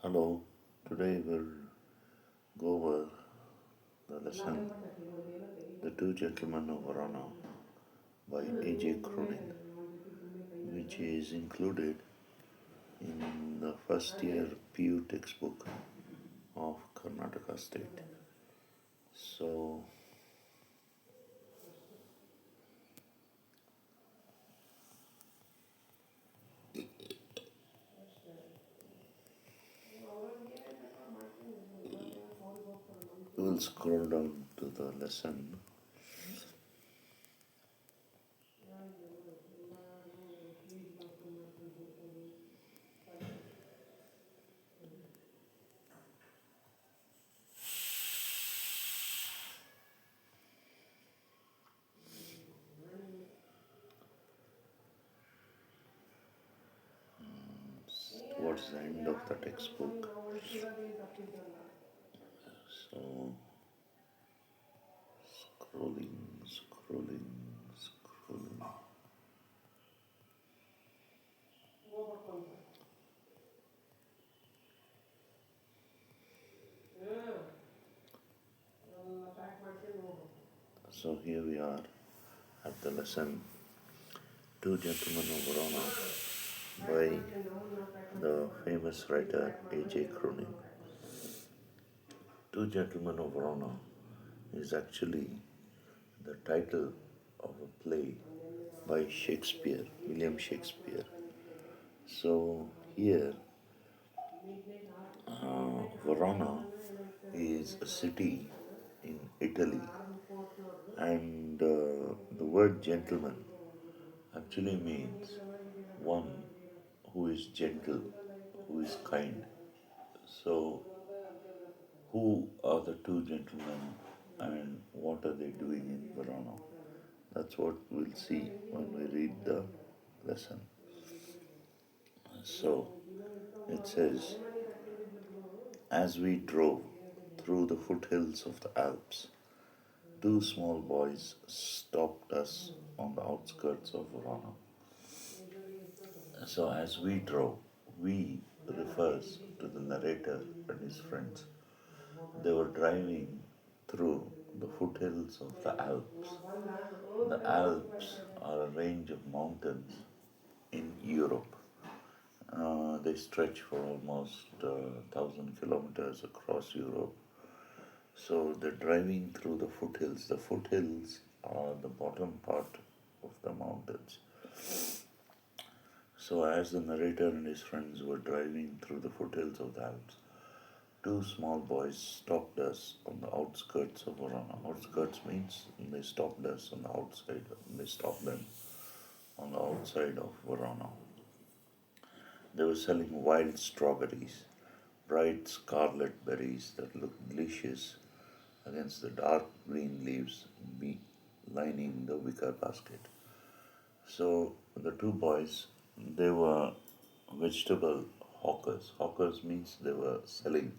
Hello, today we'll go over the lesson The Two Gentlemen of Verona by A.J. Cronin, which is included in the first year PU textbook of Karnataka State. So, we'll scroll down to the lesson. Towards the end of the textbook. So, scrolling. So, here we are at the lesson Two Gentlemen of Verona by the famous writer A.J. Cronin. Two Gentlemen of Verona is actually the title of a play by Shakespeare, William Shakespeare. So here, Verona is a city in Italy, and the word gentleman actually means one who is gentle, who is kind. So, who are the two gentlemen and what are they doing in Verona? That's what we'll see when we read the lesson. So, it says, as we drove through the foothills of the Alps, two small boys stopped us on the outskirts of Verona. So, as we drove, we refers to the narrator and his friends. They were driving through the foothills of the Alps. The Alps are a range of mountains in Europe. They stretch for almost 1,000 kilometers across Europe. So they're driving through the foothills. The foothills are the bottom part of the mountains. So as the narrator and his friends were driving through the foothills of the Alps, two small boys stopped us on the outskirts of Verona. Outskirts means they stopped us on the outside. They stopped them on the outside of Verona. They were selling wild strawberries, bright scarlet berries that looked delicious against the dark green leaves lining the wicker basket. So the two boys, they were vegetable hawkers. Hawkers means they were selling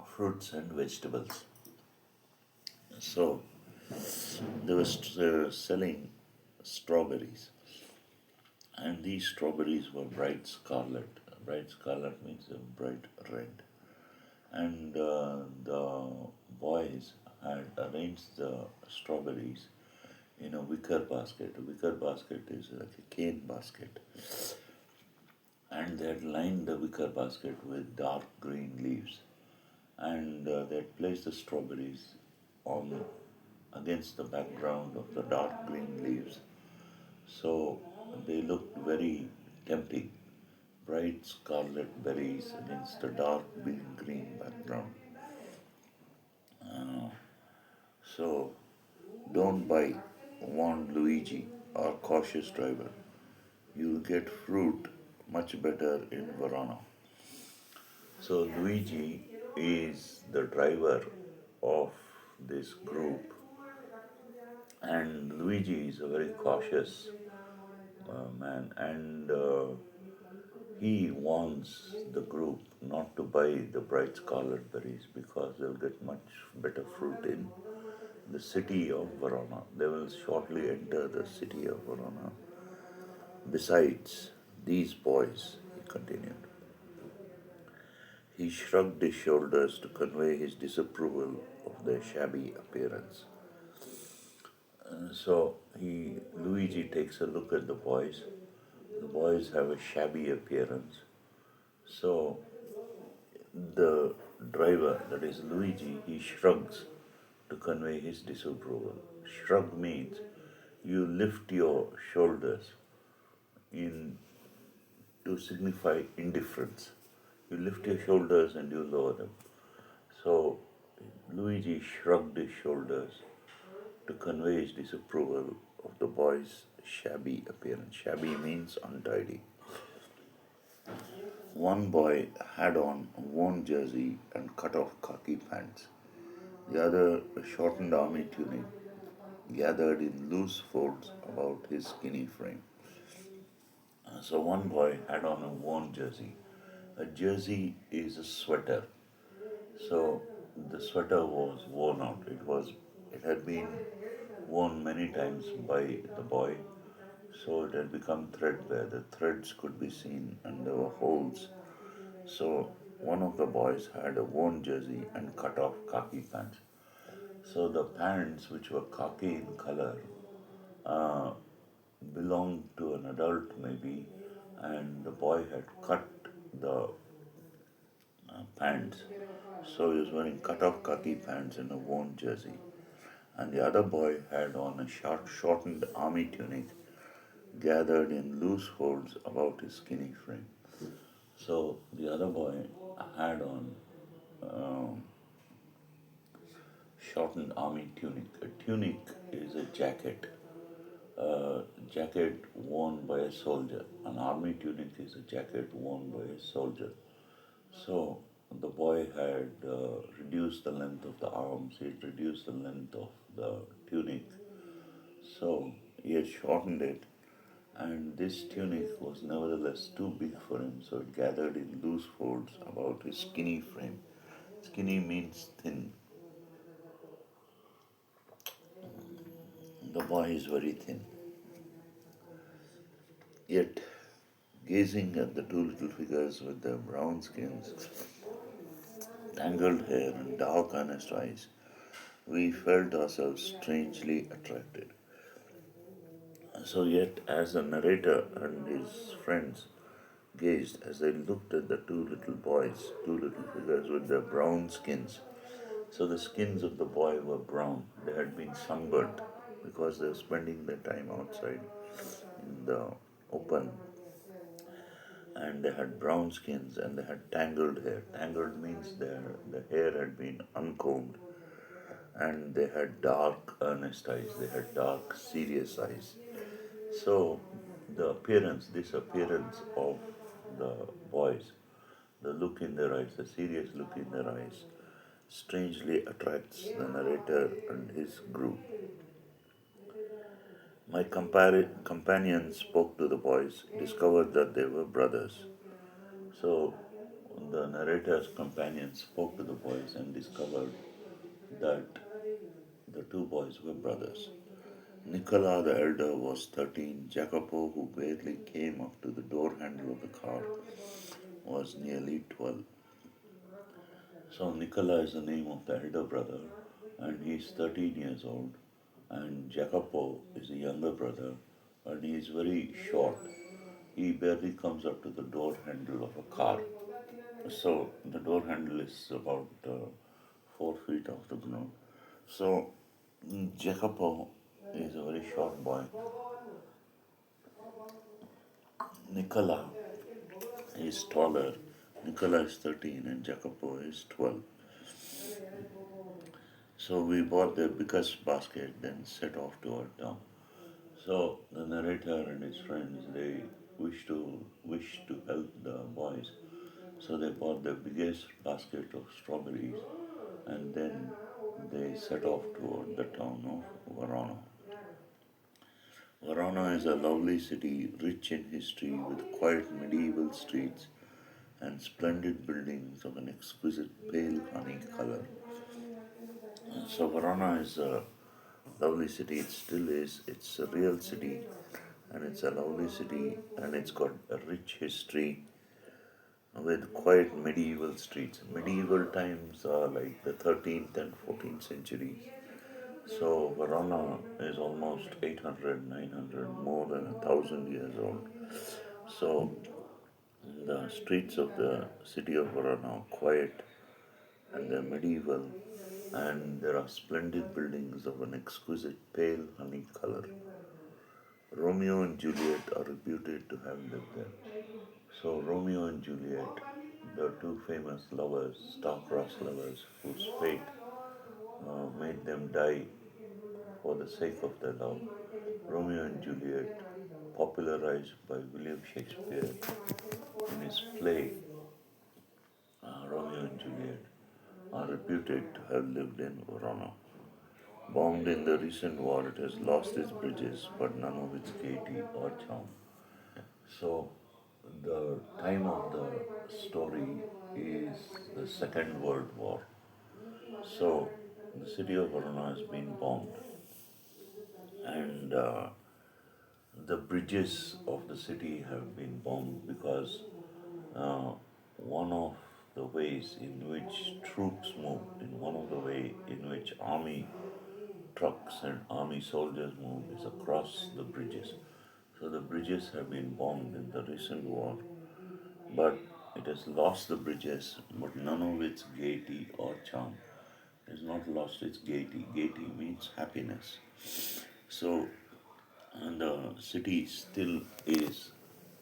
fruits and vegetables. So they were selling strawberries, and these strawberries were bright scarlet. Bright scarlet means bright red. And the boys had arranged the strawberries in a wicker basket. A wicker basket is like a cane basket. And they had lined the wicker basket with dark green leaves. And they had placed the strawberries on against the background of the dark green leaves. So they looked very tempting. Bright scarlet berries against a dark green background. So don't buy, warned Luigi, our cautious driver. You'll get fruit much better in Verona. So Luigi is the driver of this group, and Luigi is a very cautious man, and he wants the group not to buy the bright scarlet berries because they'll get much better fruit in the city of Verona. They will shortly enter the city of Verona. Besides, these boys, he continued, He shrugged his shoulders to convey his disapproval of their shabby appearance. Luigi takes a look at the boys. The boys have a shabby appearance. So the driver, that is Luigi, he shrugs to convey his disapproval. Shrug means you lift your shoulders in to signify indifference. You lift your shoulders and you lower them. So Luigi shrugged his shoulders to convey his disapproval of the boy's shabby appearance. Shabby means untidy. One boy had on a worn jersey and cut off khaki pants. The other a shortened army tunic gathered in loose folds about his skinny frame. So one boy had on a worn jersey. A jersey is a sweater. So the sweater was worn out. It had been worn many times by the boy, so it had become threadbare. The threads could be seen and there were holes. So one of the boys had a worn jersey and cut off khaki pants. So the pants, which were khaki in color, uh, belonged to an adult maybe, and the boy had cut the pants. So he was wearing cut off khaki pants and a worn jersey. And the other boy had on a shortened army tunic gathered in loose folds about his skinny frame. So the other boy had on um, shortened army tunic. A tunic is a jacket worn by a soldier. An army tunic is a jacket worn by a soldier. So the boy had reduced the length of the arms, he had reduced the length of the tunic. So he had shortened it, and this tunic was nevertheless too big for him, so it gathered in loose folds about his skinny frame. Skinny means thin. The boy is very thin. Yet, gazing at the two little figures with their brown skins, tangled hair, and dark, earnest eyes, we felt ourselves strangely attracted. So, yet, as the narrator and his friends gazed, as they looked at the two little boys, two little figures with their brown skins, so the skins of the boy were brown. They had been sunburnt because they were spending their time outside in the open, and they had brown skins and they had tangled hair. Tangled means the hair had been uncombed, and they had dark, earnest eyes. They had dark, serious eyes. So this appearance of the boys, the look in their eyes, the serious look in their eyes, strangely attracts the narrator and his group. My companion spoke to the boys, discovered that they were brothers. So the narrator's companion spoke to the boys and discovered that the two boys were brothers. Nicola the elder was 13. Jacopo, who barely came up to the door handle of the car, was nearly 12. So Nicola is the name of the elder brother, and he's 13 years old. And Jacopo is the younger brother, and he is very short. He barely comes up to the door handle of a car. So the door handle is about 4 feet off the ground. So Jacopo is a very short boy. Nicola is taller. Nicola is 13 and Jacopo is 12. So we bought the biggest basket, then set off toward town. So the narrator and his friends, they wish to help the boys. So they bought the biggest basket of strawberries, and then they set off toward the town of Verona. Verona is a lovely city rich in history with quiet medieval streets and splendid buildings of an exquisite pale honey color. So Verona is a lovely city. It still is. It's a real city, and it's a lovely city, and it's got a rich history with quiet medieval streets. Medieval times are like the 13th and 14th centuries. So Verona is almost 800, 900, more than 1,000 years old. So the streets of the city of Verona are quiet and they're medieval, and there are splendid buildings of an exquisite pale honey color. Romeo and Juliet are reputed to have lived there. So, Romeo and Juliet, the two famous lovers, star-crossed lovers, whose fate made them die for the sake of their love. Romeo and Juliet, popularized by William Shakespeare in his play Romeo and Juliet, are reputed to have lived in Verona. Bombed in the recent war, it has lost its bridges, but none of its gaiety or charm. So, the time of the story is the Second World War. So, the city of Verona has been bombed, and the bridges of the city have been bombed because uh, one of the ways in which troops move, in one of the way in which army trucks and army soldiers move is across the bridges. So the bridges have been bombed in the recent war, but it has lost the bridges, but none of its gaiety or charm. It has not lost its gaiety. Gaiety means happiness. So, and the city still is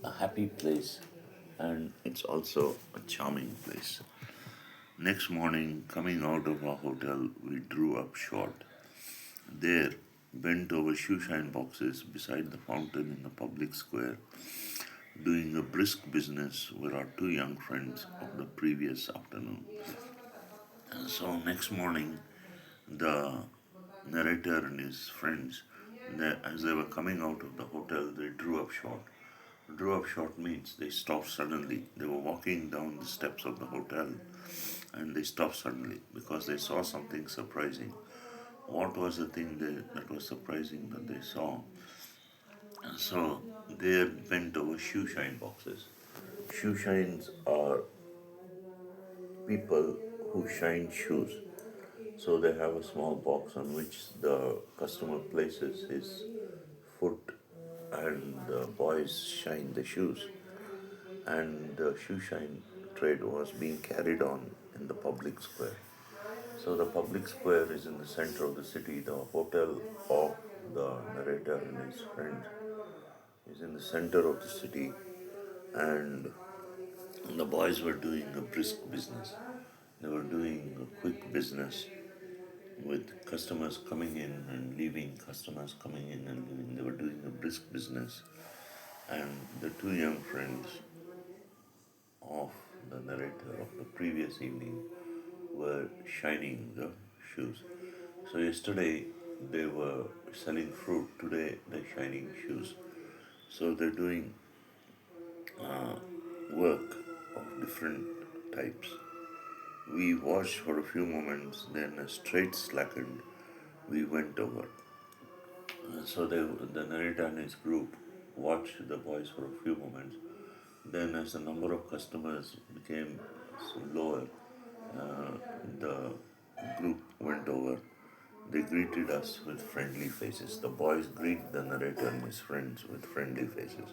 a happy place, and it's also a charming place. Next morning, coming out of our hotel, we drew up short. There, bent over shoeshine boxes beside the fountain in the public square, doing a brisk business were our two young friends of the previous afternoon. And so next morning, the narrator and his friends, as they were coming out of the hotel, they drew up short. Drew up short means they stopped suddenly. They were walking down the steps of the hotel and they stopped suddenly because they saw something surprising. What was the thing that was surprising that they saw? And so they had bent over shoe shine boxes. Shoe shines are people who shine shoes. So they have a small box on which the customer places his foot and the boys shine the shoes. And the shoe shine trade was being carried on in the public square. So the public square is in the center of the city. The hotel of the narrator and his friend is in the center of the city, and the boys were doing a brisk business. They were doing a quick business with customers coming in and leaving, customers coming in and leaving. They were doing a brisk business, and the two young friends of the narrator of the previous evening were shining the shoes. So yesterday they were selling fruit, today they're shining shoes. So they're doing work of different types. We watched for a few moments, then a straight slackened. We went over. So the narrator and his group watched the boys for a few moments. Then, as the number of customers became lower, uh, the group went over. They greeted us with friendly faces. The boys greet the narrator and his friends with friendly faces.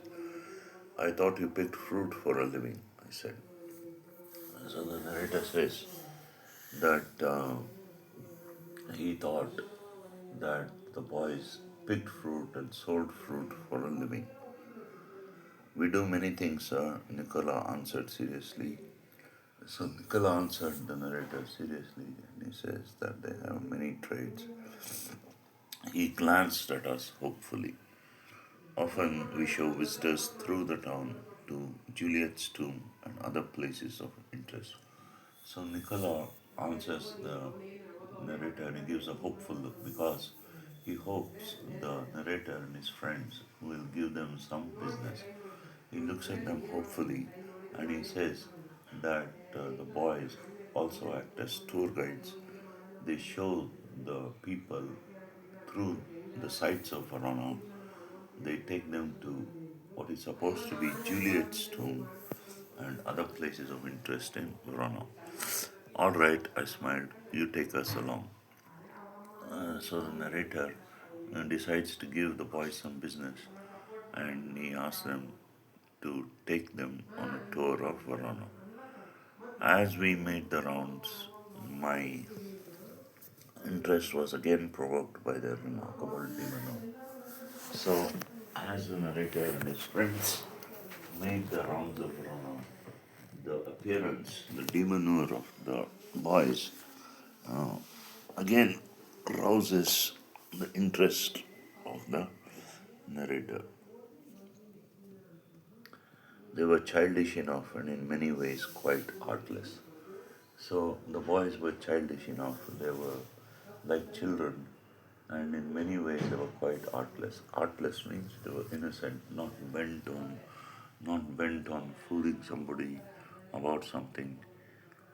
I thought you picked fruit for a living, I said. So the narrator says that he thought that the boys picked fruit and sold fruit for a living. We do many things, sir, Nicola answered seriously. So Nicola answered the narrator seriously and he says that they have many trades. He glanced at us hopefully. Often we show visitors through the town to Juliet's tomb and other places of interest. So Nicola answers the narrator and he gives a hopeful look because he hopes the narrator and his friends will give them some business. He looks at them hopefully and he says that the boys also act as tour guides. They show the people through the sights of Verona. They take them to what is supposed to be Juliet's tomb, and other places of interest in Verona. All right, I smiled. You take us along. So the narrator decides to give the boys some business, and he asks them to take them on a tour of Verona. As we made the rounds, my interest was again provoked by their remarkable demeanor. So, as the narrator and his friends made the rounds of Verona, the appearance, the demeanor of the boys again rouses the interest of the narrator. They were childish enough and in many ways quite artless. So the boys were childish enough, they were like children, and in many ways they were quite artless. Artless means they were innocent, not bent on fooling somebody about something.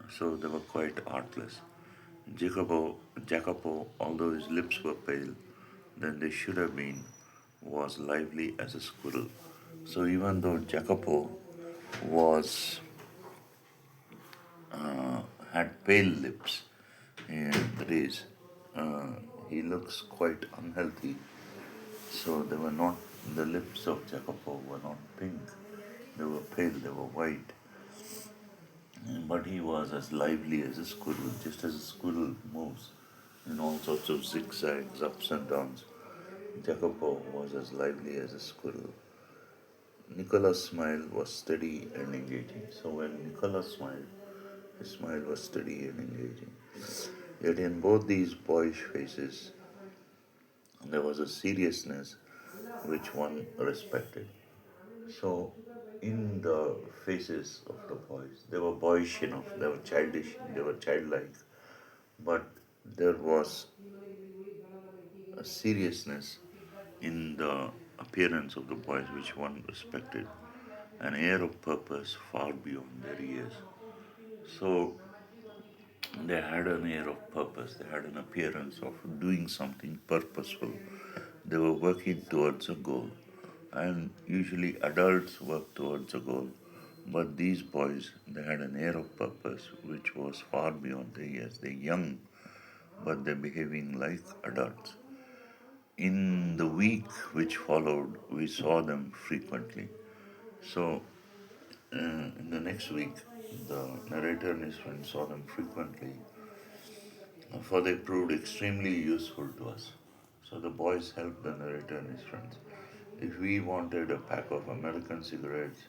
So they were quite artless. Jacopo, although his lips were pale than they should have been, was lively as a squirrel. So even though Jacopo was had pale lips, and that is, uh, he looks quite unhealthy. So they were not the lips of Jacopo were not pink; they were pale, they were white. But he was as lively as a squirrel, just as a squirrel moves in all sorts of zigzags, ups and downs. Jacopo was as lively as a squirrel. Nicola's smile was steady and engaging. So when Nicola smiled, his smile was steady and engaging. Yet in both these boyish faces, there was a seriousness which one respected. So, in the faces of the boys, they were boyish enough, they were childish, they were childlike, but there was a seriousness in the appearance of the boys which one respected, an air of purpose far beyond their years. So, they had an air of purpose, they had an appearance of doing something purposeful. They were working towards a goal. And usually adults work towards a goal. But these boys, they had an air of purpose which was far beyond their years. They're young, but they're behaving like adults. In the week which followed, we saw them frequently. So, in the next week, the narrator and his friends saw them frequently, for they proved extremely useful to us. So the boys helped the narrator and his friends. If we wanted a pack of American cigarettes,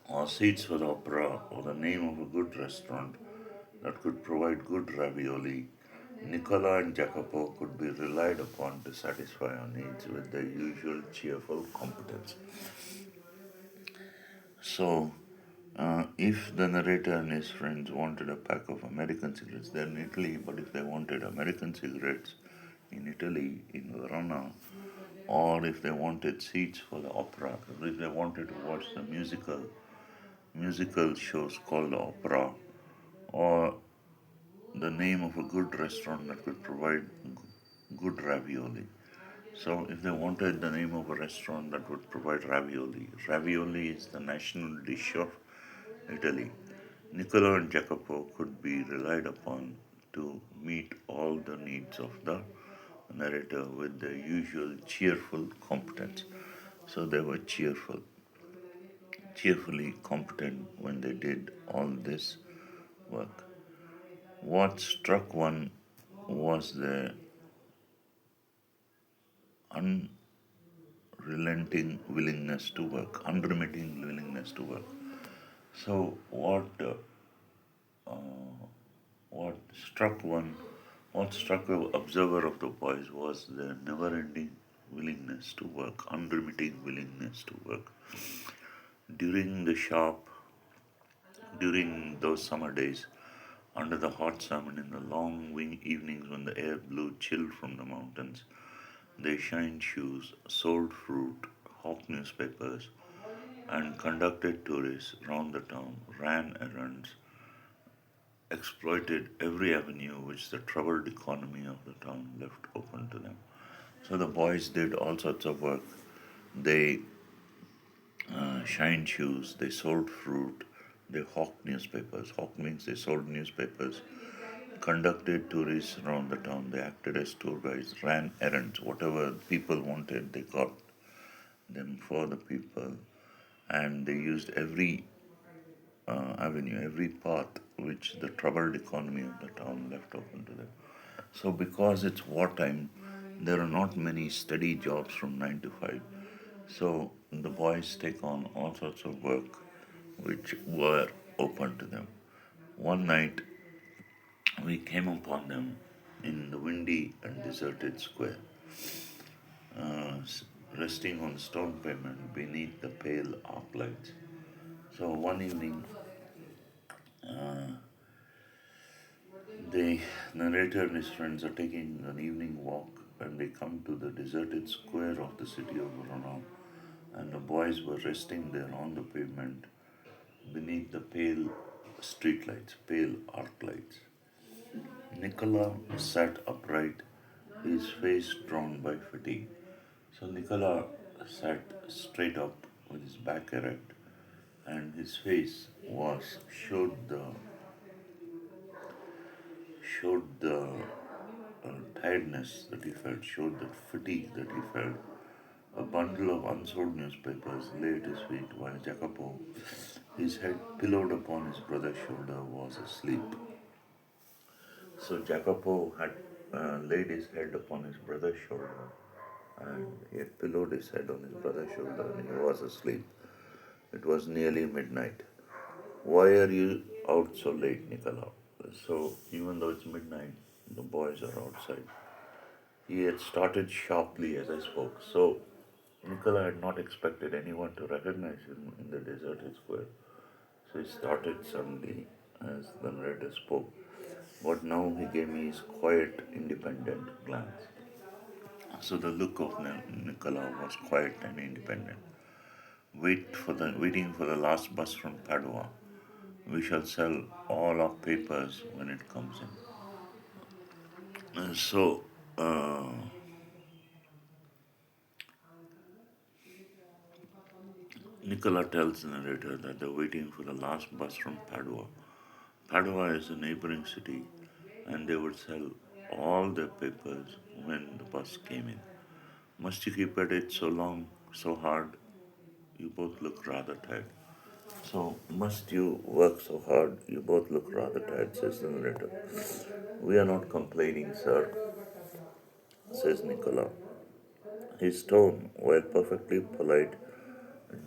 or seats for the opera, or the name of a good restaurant that could provide good ravioli, Nicola and Jacopo could be relied upon to satisfy our needs with their usual cheerful competence. So, if the narrator and his friends wanted a pack of American cigarettes, they're in Italy, but if they wanted American cigarettes in Italy, in Verona, or if they wanted seats for the opera, or if they wanted to watch the musical shows called the opera, or the name of a good restaurant that could provide good ravioli. So, if they wanted the name of a restaurant that would provide ravioli, ravioli is the national dish of Italy. Niccolo and Jacopo could be relied upon to meet all the needs of the narrator with their usual cheerful competence. So they were cheerfully competent when they did all this work. What struck one was their unremitting willingness to work. So what struck one, what struck the observer of the boys was their never-ending willingness to work, unremitting willingness to work. During the sharp, during those summer days, under the hot sun and in the long wing evenings when the air blew chill from the mountains, they shined shoes, sold fruit, hawked newspapers, and conducted tourists round the town, ran errands, exploited every avenue which the troubled economy of the town left open to them. So the boys did all sorts of work. They shined shoes, they sold fruit, they hawked newspapers. Hawk means they sold newspapers, conducted tourists around the town, they acted as tour guides, ran errands, whatever people wanted, they got them for the people, and they used every avenue, every path which the troubled economy of the town left open to them. So, because it's wartime, there are not many steady jobs from 9 to 5. So, the boys take on all sorts of work which were open to them. One night, we came upon them in the windy and deserted square, resting on stone pavement beneath the pale arc lights. So, one evening, the narrator and his friends are taking an evening walk and they come to the deserted square of the city of Verona. And the boys were resting there on the pavement beneath the pale street lights, pale arc lights. Nicola sat upright, his face drawn by fatigue. So Nicola sat straight up with his back erect, and his face was showed the tiredness that he felt, showed the fatigue that he felt. A bundle of unsold newspapers lay at his feet while Jacopo, his head pillowed upon his brother's shoulder, was asleep. So Jacopo had laid his head upon his brother's shoulder and he had pillowed his head on his brother's shoulder and he was asleep. It was nearly midnight. Why are you out so late, Nicola? So, even though it's midnight, the boys are outside. He had started sharply as I spoke. So, Nicola had not expected anyone to recognize him in the deserted square. So, he started suddenly as the narrator spoke. But now he gave me his quiet, independent glance. So, the look of Nicola was quiet and independent. Waiting for the last bus from Padua. We shall sell all our papers when it comes in. So, Nicola tells the narrator that they're waiting for the last bus from Padua. Padua is a neighboring city, and they would sell all their papers when the bus came in. Must you keep at it so long, so hard? You both look rather tired. So, must you work so hard? You both look rather tired, says the narrator. We are not complaining, sir, says Nicola. His tone, while perfectly polite,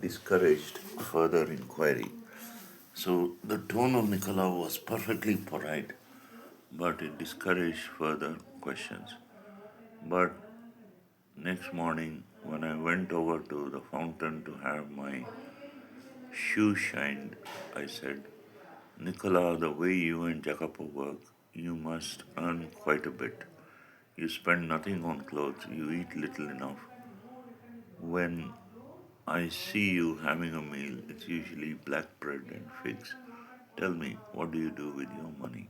discouraged further inquiry. So the tone of Nicola was perfectly polite, but it discouraged further questions. But next morning, when I went over to the fountain to have my shoe shined, I said, Nicola, the way you and Jacopo work, you must earn quite a bit. You spend nothing on clothes, you eat little enough. When I see you having a meal, it's usually black bread and figs. Tell me, what do you do with your money?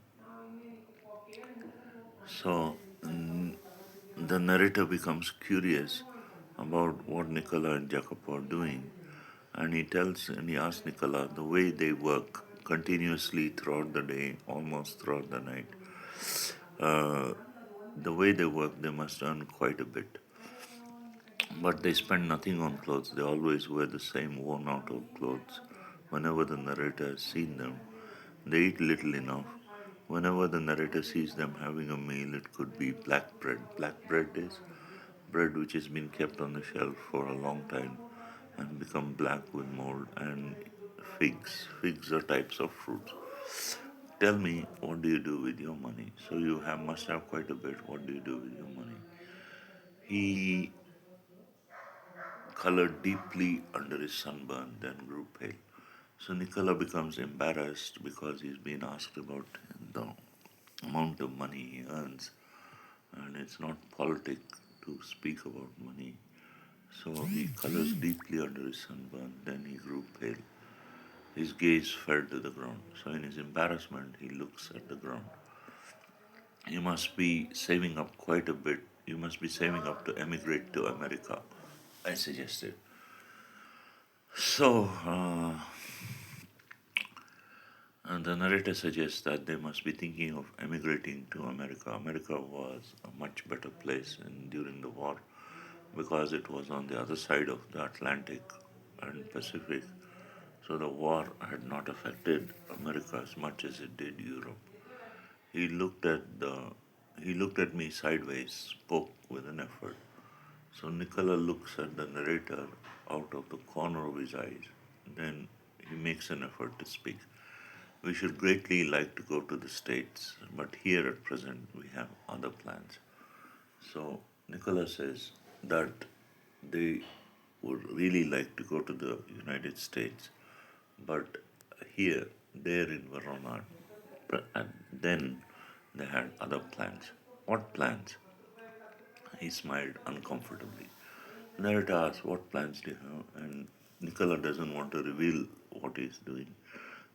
So the narrator becomes curious about what Nicola and Jacopo are doing, and he asks Nicola the way they work continuously throughout the day, almost throughout the night. Uh, the way they work, they must earn quite a bit. But they spend nothing on clothes. They always wear the same worn out of clothes. Whenever the narrator has seen them, they eat little enough. Whenever the narrator sees them having a meal, it could be black bread. Black bread is bread which has been kept on the shelf for a long time and become black with mold, and figs. Figs are types of fruits. Tell me, what do you do with your money? So you must have quite a bit. What do you do with your money? He colored deeply under his sunburn, then grew pale. So Nicola becomes embarrassed because he's been asked about the amount of money he earns, and it's not politic to speak about money. So he colors deeply under his sunburn, then he grew pale. His gaze fell to the ground. So in his embarrassment, he looks at the ground. You must be saving up quite a bit. You must be saving up to emigrate to America, I suggested. And the narrator suggests that they must be thinking of emigrating to America. America was a much better place during the war because it was on the other side of the Atlantic and Pacific. So the war had not affected America as much as it did Europe. He looked at the he looked at me sideways, spoke with an effort. So Nicola looks at the narrator out of the corner of his eyes. Then he makes an effort to speak. We should greatly like to go to the States, but here at present we have other plans. So Nicola says that they would really like to go to the United States, but here, there in Verona, and then they had other plans. What plans? He smiled uncomfortably. Narita asks, "What plans do you have?" And Nicola doesn't want to reveal what he's doing.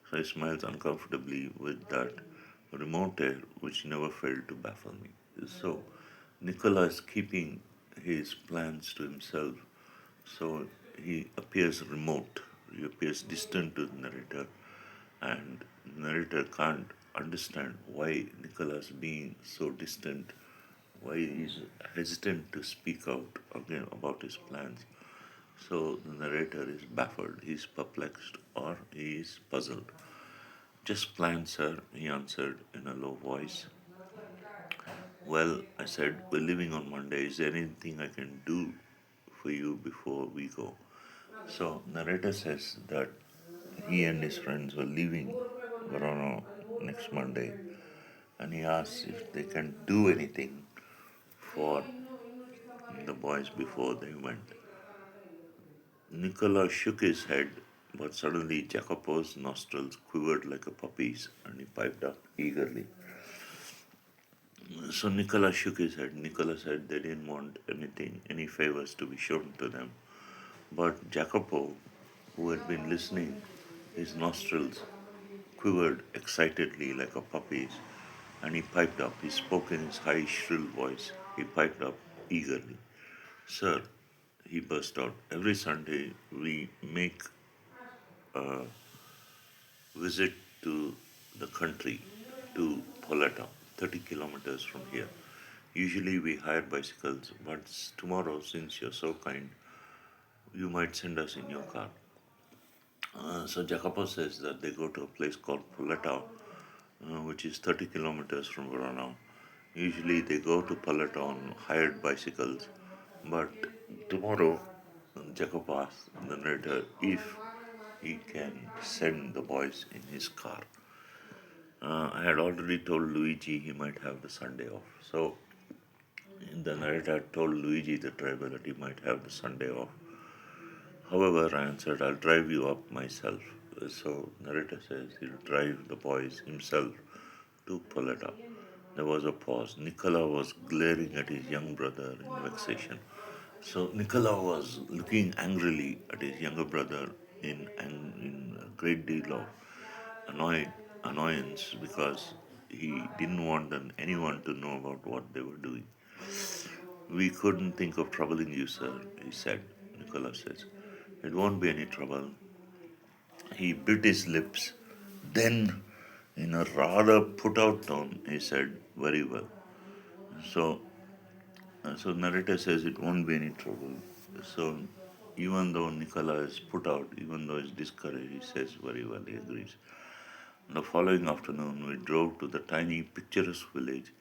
So he smiles uncomfortably with that remote air which never failed to baffle me. So Nicola is keeping his plans to himself. So he appears remote, he appears distant to the narrator, and the narrator can't understand why Nicholas being so distant, why he's hesitant to speak out again about his plans. So the narrator is baffled, he's perplexed, or he is puzzled. Just plans, sir, he answered in a low voice. Well, I said, we're leaving on Monday. Is there anything I can do for you before we go? So narrator says that he and his friends were leaving Verona next Monday, and he asks if they can do anything for the boys before they went. Nicola shook his head, but suddenly Jacopo's nostrils quivered like a puppy's, and he piped up eagerly. So Nicola shook his head. Nicola said they didn't want anything, any favors to be shown to them. But Jacopo, who had been listening, his nostrils quivered excitedly like a puppy's, and he piped up. He spoke in his high, shrill voice. He piped up eagerly. Sir, he burst out, every Sunday we make a visit to the country, to Poleta, 30 kilometers from here. Usually we hire bicycles, but tomorrow, since you're so kind, you might send us in your car. So Jacopo says that they go to a place called Poleta, which is 30 kilometers from Verona. Usually they go to Poleta on hired bicycles, but tomorrow Jacopo asks the narrator if he can send the boys in his car. I had already told Luigi he might have the Sunday off. So the narrator told Luigi the driver that he might have the Sunday off. However, I answered, I'll drive you up myself. So narrator says he'll drive the boys himself to Poleta. There was a pause. Nicola was glaring at his young brother in vexation. So Nicola was looking angrily at his younger brother in a great deal of annoyed annoyance because he didn't want anyone to know about what they were doing. We couldn't think of troubling you, sir, he said. Nicola says. It won't be any trouble. He bit his lips. Then, in a rather put out tone, he said, very well. So, so narrator says it won't be any trouble. So, even though Nicola is put out, even though he's discouraged, he says very well, he agrees. The following afternoon, we drove to the tiny, picturesque village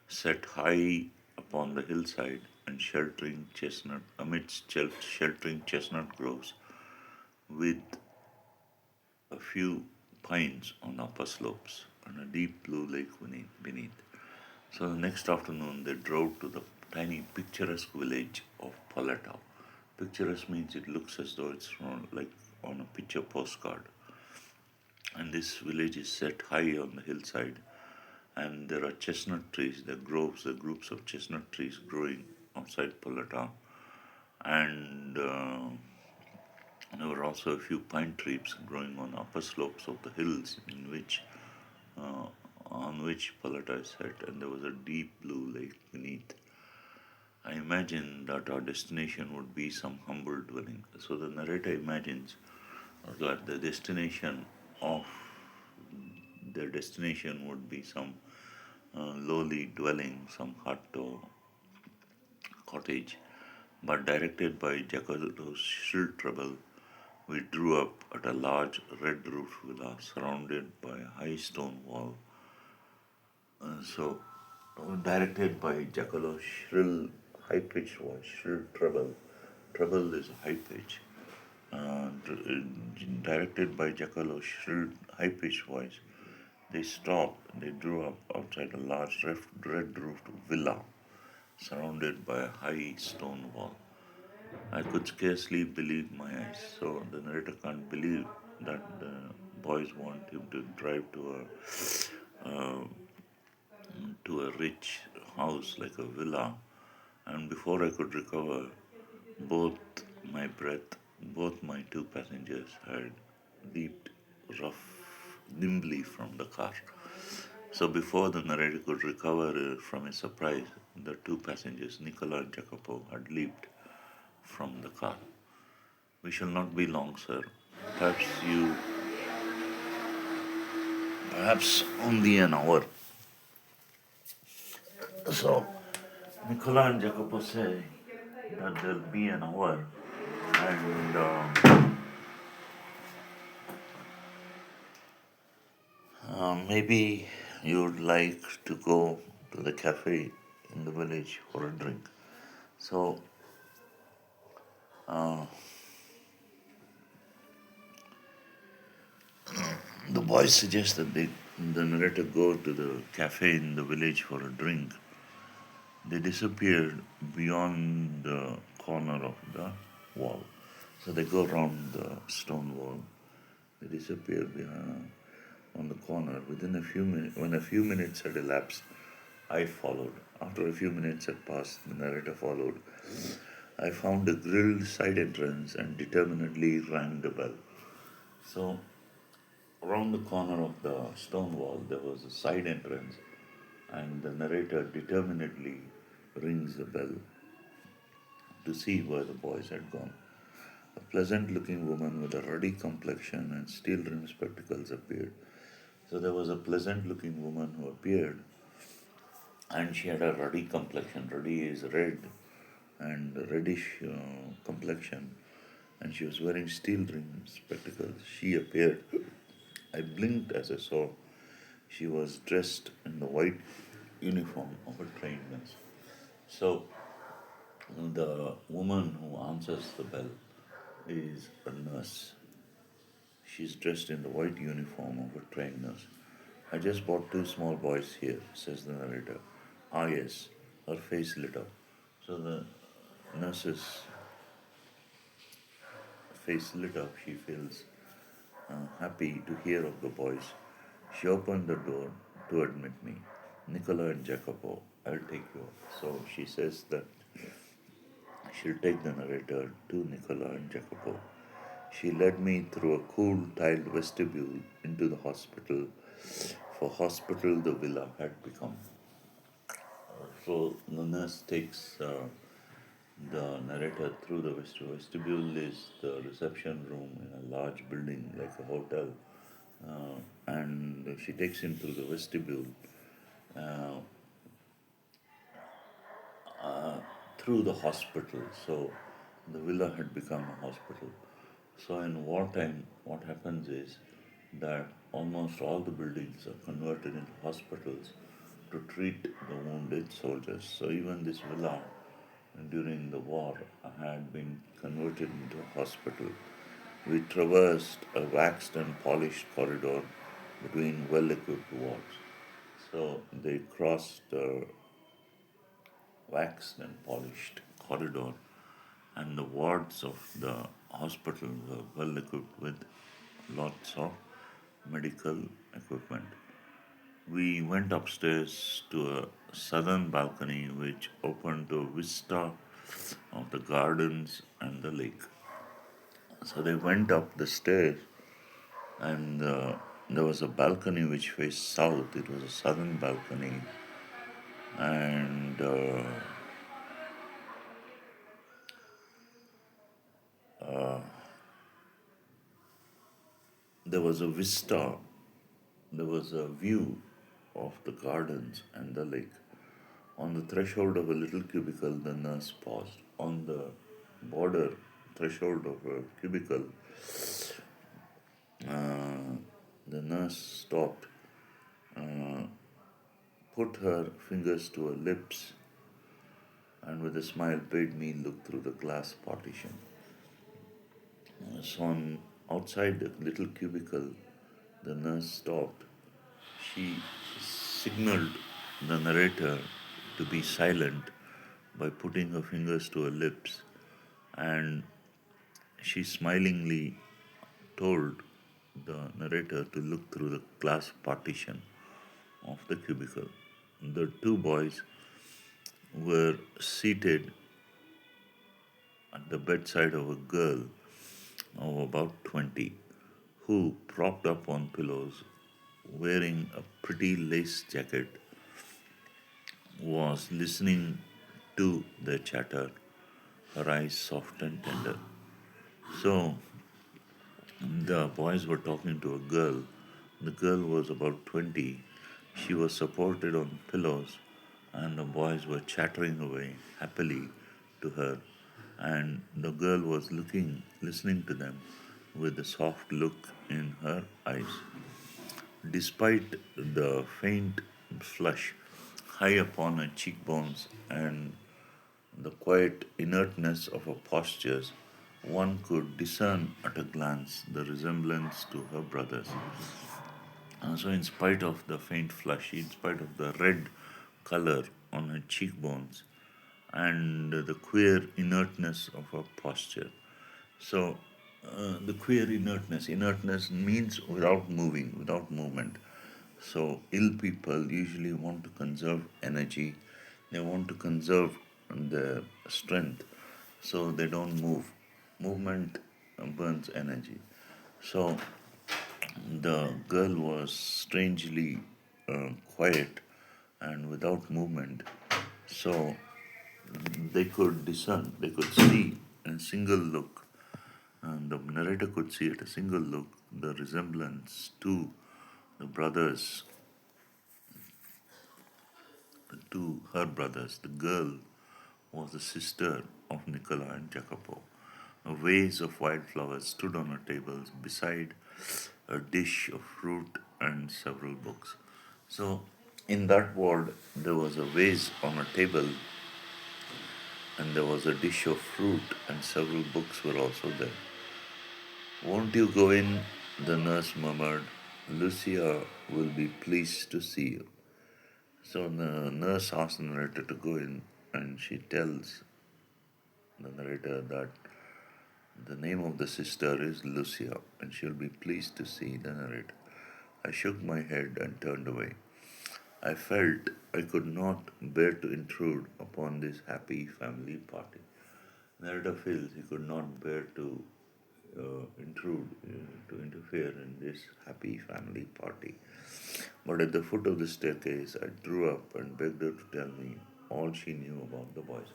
set high upon the hillside and sheltering chestnut amidst sheltering chestnut groves with a few pines on upper slopes and a deep blue lake beneath. So the next afternoon they drove to the tiny picturesque village of Poleta. Picturesque means it looks as though it's like on a picture postcard. And this village is set high on the hillside, and there are chestnut trees, there are groves, there are groups of chestnut trees growing outside Poleta. And there were also a few pine trees growing on upper slopes of the hills uh, on which Poleta is set, and there was a deep blue lake beneath. I imagine that our destination would be some humble dwelling. So the narrator imagines that the destination of their destination would be some lowly dwelling, some hut or cottage. But directed by Giacomo Schiltrebel, we drew up at a large red roofed villa surrounded by a high stone wall. Directed by Giacomo Shrill, high pitched voice, shrill treble. Treble is a high pitch. Directed by Giacomo Shrill, high pitched voice. They stopped. They drew up outside a large red roofed villa surrounded by a high stone wall. I could scarcely believe my eyes. So the narrator can't believe that the boys want him to drive to a rich house like a villa. And before I could recover both my breath, both my two passengers had leaped rough, nimbly from the car. So before the narrator could recover from his surprise, the two passengers, Nicola and Jacopo, had leaped from the car. We shall not be long, sir. Perhaps you, perhaps only an hour. So Nicola and Jacopo say that there'll be an hour, and maybe you'd like to go to the cafe in the village for a drink. So the boys suggest that the narrator go to the cafe in the village for a drink. They disappeared beyond the corner of the wall. So they go around the stone wall. They disappear behind, on the corner. Within a few minutes, when a few minutes had elapsed, I followed. After a few minutes had passed, the narrator followed. I found a grilled side entrance and determinedly rang the bell. So, around the corner of the stone wall, there was a side entrance, and the narrator determinedly rings the bell to see where the boys had gone. A pleasant looking woman with a ruddy complexion and steel rimmed spectacles appeared. So there was a pleasant looking woman who appeared, and she had a ruddy complexion. Ruddy is red and reddish complexion, and she was wearing steel rimmed spectacles. She appeared. I blinked as I saw she was dressed in the white uniform of a trained nurse. So the woman who answers the bell is a nurse. She's dressed in the white uniform of a trained nurse. I just brought two small boys here, says the narrator. Ah, yes. Her face lit up. So the nurse's face lit up. She feels happy to hear of the boys. She opened the door to admit me. Nicola and Jacopo, I'll take you. So she says that she'll take the narrator to Nicola and Jacopo. She led me through a cool tiled vestibule into the hospital, for hospital the villa had become. So the nurse takes the narrator through the vestibule. Vestibule is the reception room in a large building like a hotel, and she takes him through the vestibule uh, through the hospital. So the villa had become a hospital. So in wartime, what happens is that almost all the buildings are converted into hospitals to treat the wounded soldiers. So even this villa during the war had been converted into a hospital. We traversed a waxed and polished corridor between well equipped wards. So they crossed a waxed and polished corridor, and the wards of the hospital were well equipped with lots of medical equipment. We went upstairs to a southern balcony which opened to a vista of the gardens and the lake. So they went up the stairs, and there was a balcony which faced south. It was a southern balcony, and there was a vista, there was a view of the gardens and the lake. On the threshold of a little cubicle, the nurse paused. On the border threshold of a cubicle, uh, the nurse stopped, put her fingers to her lips, and with a smile bade me look through the glass partition. So on outside the little cubicle, the nurse stopped. She signaled the narrator to be silent by putting her fingers to her lips, and she smilingly told the narrator to look through the glass partition of the cubicle. The two boys were seated at the bedside of a girl of about 20 who, propped up on pillows, wearing a pretty lace jacket, was listening to their chatter, her eyes soft and tender. So the boys were talking to a girl. The girl was about 20. She was supported on pillows, and the boys were chattering away happily to her. And the girl was listening to them with a soft look in her eyes. Despite the faint flush high upon her cheekbones and the quiet inertness of her postures, one could discern at a glance the resemblance to her brothers. So, in spite of the faint flush, in spite of the red color on her cheekbones, and the queer inertness of her posture. So, the queer inertness means without moving, without movement. So, ill people usually want to conserve energy, they want to conserve their strength, so they don't move. Movement burns energy. So, the girl was strangely quiet and without movement. So, they could discern, they could see in a single look, and the narrator could see at a single look the resemblance to the brothers, to her brothers. The girl was the sister of Nicola and Jacopo. A vase of wildflowers stood on a table beside a dish of fruit and several books. So, in that ward, there was a vase on a table, and there was a dish of fruit, and several books were also there. Won't you go in? The nurse murmured. Lucia will be pleased to see you. So the nurse asks the narrator to go in, and she tells the narrator that the name of the sister is Lucia, and she'll be pleased to see the narrator. I shook my head and turned away. I felt I could not bear to intrude upon this happy family party. Narrator feels he could not bear to intrude, to interfere in this happy family party. But at the foot of the staircase, I drew up and begged her to tell me all she knew about the boys.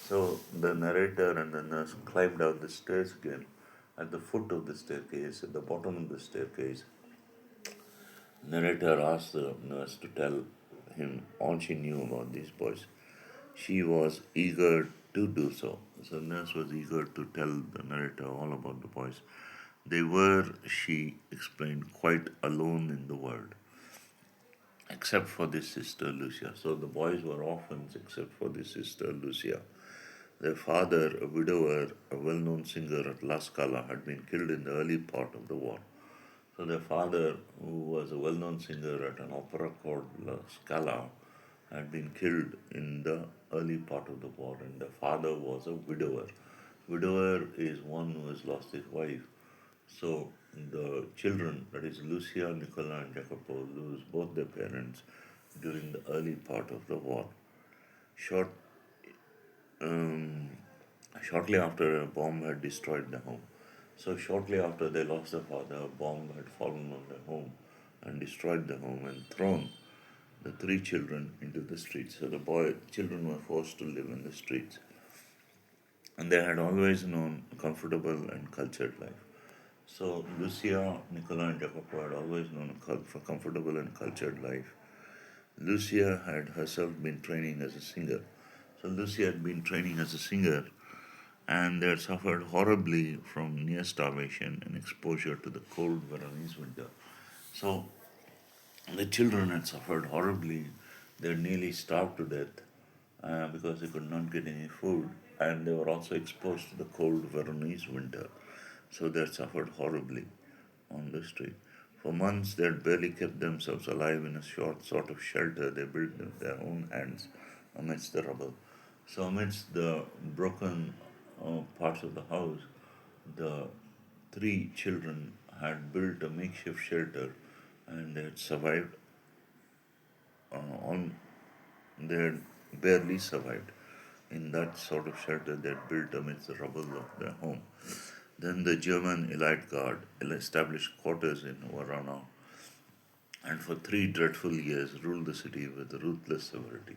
So the narrator and the nurse climbed down the stairs again. At the foot of the staircase, at the bottom of the staircase, narrator asked the nurse to tell him all she knew about these boys. She was eager to do so. So the nurse was eager to tell the narrator all about the boys. They were, she explained, quite alone in the world, except for this sister Lucia. So the boys were orphans except for this sister Lucia. Their father, a widower, a well known singer at La Scala, had been killed in the early part of the war. So their father, who was a well known singer at an opera called La Scala, had been killed in the early part of the war, and the father was a widower. Widower is one who has lost his wife. So the children, that is Lucia, Nicola, and Jacopo, lose both their parents during the early part of the war. Short, um, Shortly after, a bomb had destroyed the home. So shortly after they lost their father, a bomb had fallen on their home and destroyed the home and thrown the three children into the streets. So the children were forced to live in the streets. And they had always known a comfortable and cultured life. So Lucia, Nicola, and Jacopo had always known for comfortable and cultured life. Lucia had herself been training as a singer. So Lucia had been training as a singer, and they had suffered horribly from near starvation and exposure to the cold Veronese winter. So the children had suffered horribly. They were nearly starved to death because they could not get any food, and they were also exposed to the cold Veronese winter. So they had suffered horribly on the street. For months, they had barely kept themselves alive in a short sort of shelter they built with their own hands amidst the rubble. So, amidst the broken parts of the house, the three children had built a makeshift shelter, and they had survived on they had barely survived in that sort of shelter they had built amidst the rubble of their home. Then the German Elite Guard established quarters in Verona and for 3 dreadful years ruled the city with ruthless severity.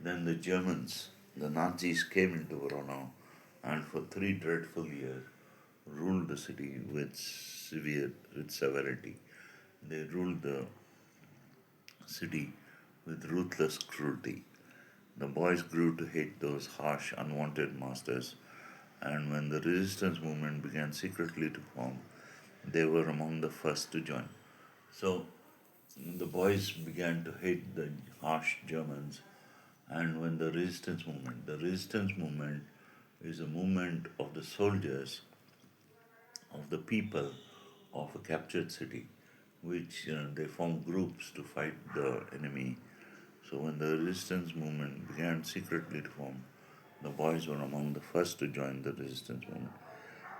Then the Germans, the Nazis, came into Verona and for 3 dreadful years ruled the city with severity. They ruled the city with ruthless cruelty. The boys grew to hate those harsh, unwanted masters, and when the resistance movement began secretly to form, they were among the first to join. So the boys began to hate the harsh Germans, and when the resistance movement is a movement of the soldiers, of the people of a captured city, which they form groups to fight the enemy. So when the resistance movement began secretly to form, the boys were among the first to join the resistance movement.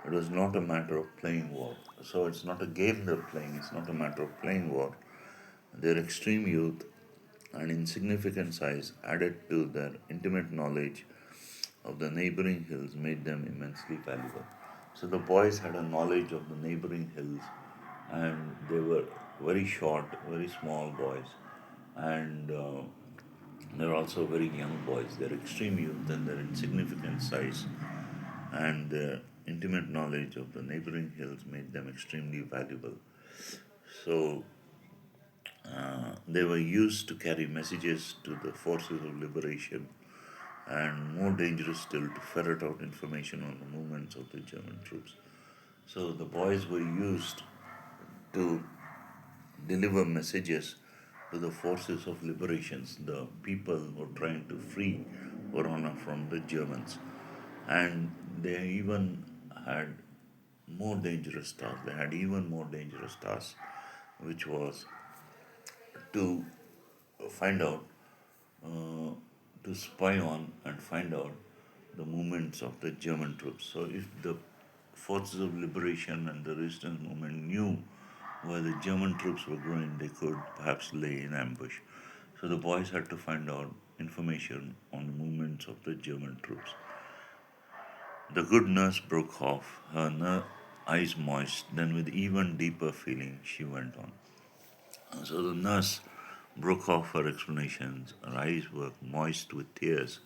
It was not a matter of playing war. So it's not a game they're playing, it's not a matter of playing war. Their extreme youth and insignificant size, added to their intimate knowledge of the neighboring hills, made them immensely valuable. So the boys had a knowledge of the neighboring hills, and they were very short, very small boys, and they're also very young boys. Their extreme youth and their insignificant size and their intimate knowledge of the neighboring hills made them extremely valuable. So they were used to carry messages to the forces of liberation, and more dangerous still, to ferret out information on the movements of the German troops. So the boys were used to deliver messages to the forces of liberations, the people who were trying to free Verona from the Germans. And they even had more dangerous task. They had even more dangerous task, which was to find out, uh, to spy on and find out the movements of the German troops. So if the forces of liberation and the resistance movement knew where the German troops were going, they could perhaps lay in ambush. So the boys had to find out information on the movements of the German troops. The good nurse broke off, her eyes moist, then with even deeper feeling she went on. So the nurse broke off her explanations. Her eyes were moist with tears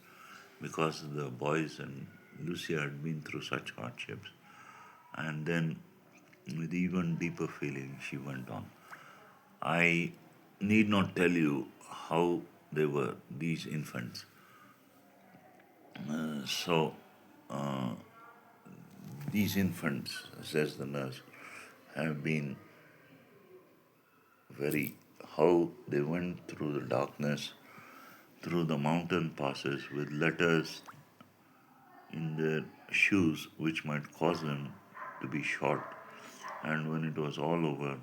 because the boys and Lucia had been through such hardships. And then, with even deeper feeling, she went on. I need not tell you how they were, these infants. So, these infants, says the nurse, have been very, how they went through the darkness, through the mountain passes with letters in their shoes which might cause them to be shot. And when it was all over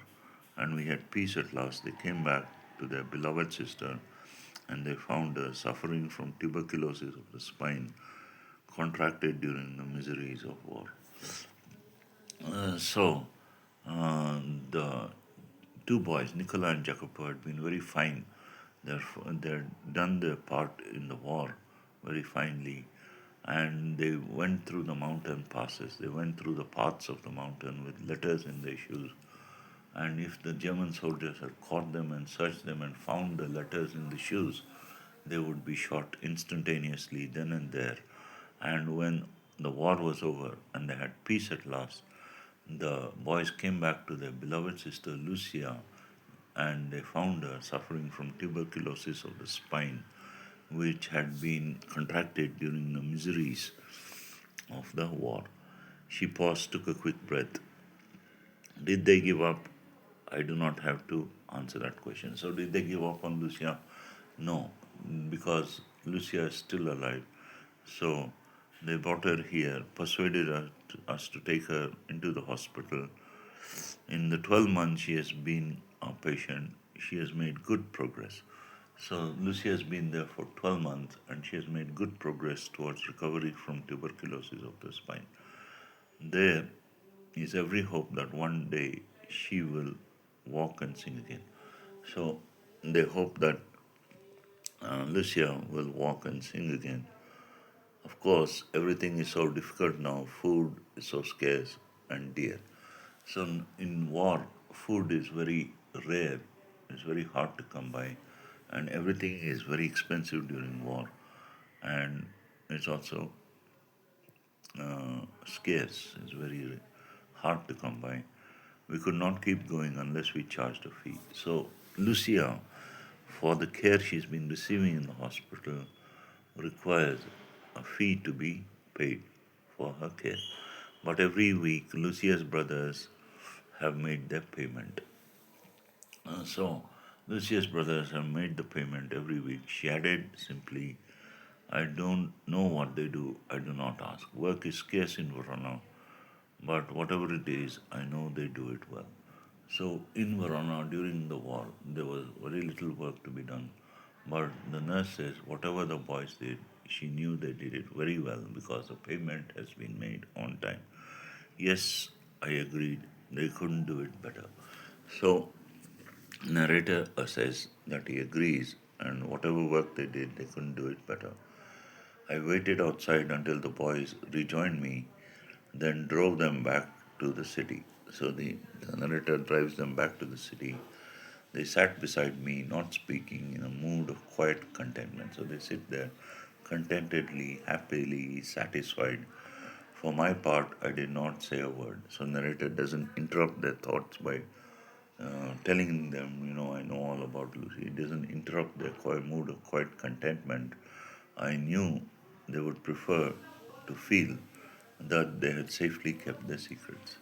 and we had peace at last, they came back to their beloved sister and they found her suffering from tuberculosis of the spine contracted during the miseries of war. So, the two boys, Nicola and Jacopo, had been very fine. They'd done their part in the war very finely, and they went through the mountain passes. They went through the paths of the mountain with letters in their shoes. And if the German soldiers had caught them and searched them and found the letters in the shoes, they would be shot instantaneously then and there. And when the war was over and they had peace at last, The boys came back to their beloved sister Lucia and they found her suffering from tuberculosis of the spine, which had been contracted during the miseries of the war. She paused, took a quick breath. Did they give up? I do not have to answer that question. So, did they give up on Lucia? No, because Lucia is still alive. So, they brought her here, persuaded us to take her into the hospital. In the 12 months she has been a patient, she has made good progress. So, Lucia has been there for 12 months and she has made good progress towards recovery from tuberculosis of the spine. There is every hope that one day she will walk and sing again. So they hope that Lucia will walk and sing again. Of course, everything is so difficult now. Food is so scarce and dear. So in war, food is very rare. It's very hard to come by, and everything is very expensive during war, and it's also scarce. It's very hard to come by. We could not keep going unless we charged a fee. So, Lucia, for the care she's been receiving in the hospital, requires a fee to be paid for her care. But every week, Lucia's brothers have made their payment. So, Lucia's brothers have made the payment every week. She added simply, I don't know what they do, I do not ask. Work is scarce in Verona, but whatever it is, I know they do it well. So in Verona during the war, there was very little work to be done. But the nurse says whatever the boys did, she knew they did it very well because the payment has been made on time. Yes, I agreed, they couldn't do it better. So narrator says that he agrees and whatever work they did, they couldn't do it better. I waited outside until the boys rejoined me, then drove them back to the city. So the narrator drives them back to the city. They sat beside me, not speaking, in a mood of quiet contentment. So they sit there contentedly, happily, satisfied. For my part, I did not say a word. So narrator doesn't interrupt their thoughts by telling them, I know all about Lucy. It doesn't interrupt their quiet mood of quiet contentment. I knew they would prefer to feel that they had safely kept their secrets.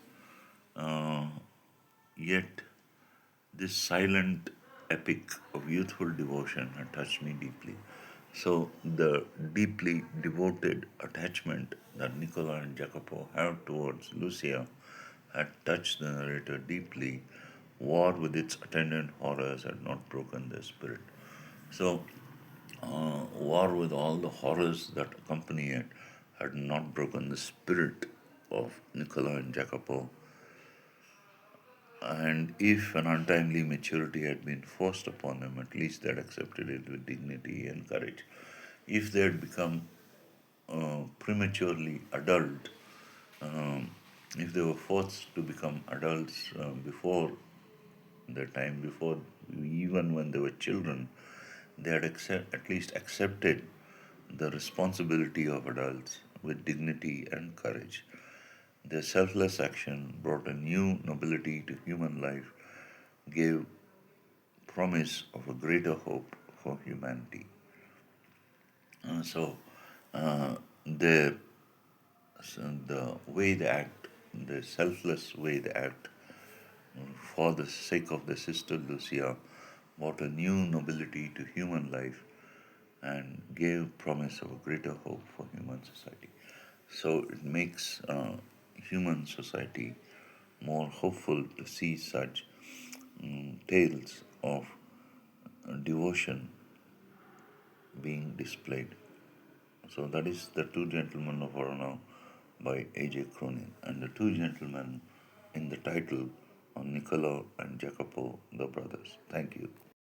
Uh, Yet, this silent epic of youthful devotion had touched me deeply. So, the deeply devoted attachment that Nicola and Jacopo have towards Lucia had touched the narrator deeply. War with its attendant horrors had not broken their spirit. So, war with all the horrors that accompany it had not broken the spirit of Nicola and Jacopo. And if an untimely maturity had been forced upon them, at least they had accepted it with dignity and courage. If they had become prematurely adult, um, if they were forced to become adults before their time, before even when they were children, they had at least accepted the responsibility of adults with dignity and courage. Their selfless action brought a new nobility to human life, gave promise of a greater hope for humanity. So, uh, the, the way they act, the selfless way they act, for the sake of their sister Lucia, brought a new nobility to human life and gave promise of a greater hope for human society. So it makes human society more hopeful to see such tales of devotion being displayed. So that is The Two Gentlemen of Verona by A.J. Cronin. And the two gentlemen in the title are Niccolo and Jacopo, the brothers. Thank you.